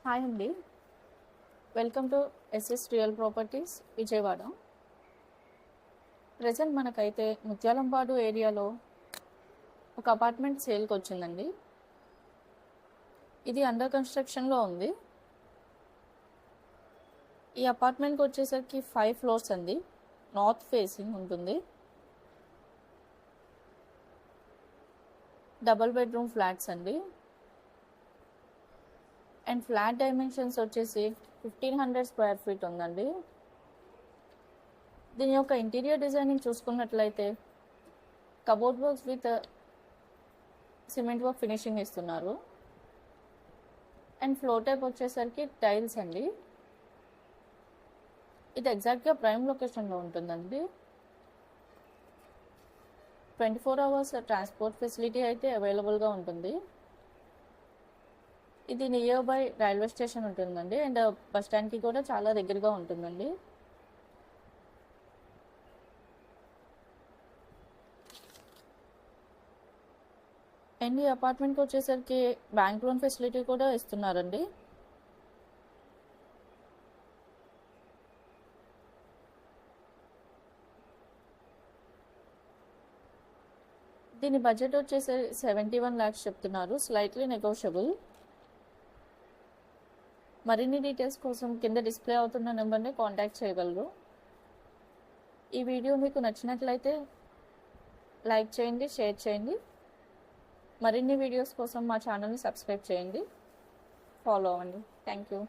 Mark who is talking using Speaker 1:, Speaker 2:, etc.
Speaker 1: Hi అండి. Welcome to SS real properties Vijayawada. Present మనకైతే ముత్యాలంపాడు ఏరియాలో ఒక అపార్ట్మెంట్ సేల్కి వచ్చిందండి. ఇది అండర్ కన్స్ట్రక్షన్లో ఉంది. ఈ అపార్ట్మెంట్కి వచ్చేసరికి 5 ఫ్లోర్స్ అండి. నార్త్ ఫేసింగ్ ఉంటుంది. డబుల్ బెడ్రూమ్ ఫ్లాట్స్ అండి. అండ్ ఫ్లాట్ డైమెన్షన్స్ వచ్చేసి 1500 స్క్వేర్ ఫీట్ ఉందండి. దీని యొక్క ఇంటీరియర్ డిజైనింగ్ చూసుకున్నట్లయితే cupboard works with cement work finishing ఇస్తున్నారు. అండ్ ఫ్లోర్ టైప్ వచ్చేసరికి టైల్స్ అండి. ఇది ఎగ్జాక్ట్గా ప్రైమ్ లొకేషన్లో ఉంటుందండి. 24 అవర్స్ ట్రాన్స్పోర్ట్ ఫెసిలిటీ అయితే అవైలబుల్గా ఉంటుంది. ఇది నియర్ బై రైల్వే స్టేషన్ ఉంటుందండి. అండ్ బస్ స్టాండ్కి కూడా చాలా దగ్గరగా ఉంటుందండి. అండ్ ఈ అపార్ట్మెంట్కి వచ్చేసరికి బ్యాంక్ లోన్ ఫెసిలిటీ కూడా ఇస్తున్నారండి. దీని బడ్జెట్ వచ్చేసి 71 lakhs చెప్తున్నారు. Slightly negotiable. మరిన్ని డీటెయిల్స్ కోసం కింద డిస్ప్లే అవుతున్న నెంబర్ని కాంటాక్ట్ చేయగలరు. ఈ వీడియో మీకు నచ్చినట్లయితే లైక్ చేయండి, షేర్ చేయండి. మరిన్ని వీడియోస్ కోసం మా ఛానల్ని సబ్స్క్రైబ్ చేయండి, ఫాలో అవ్వండి. Thank you.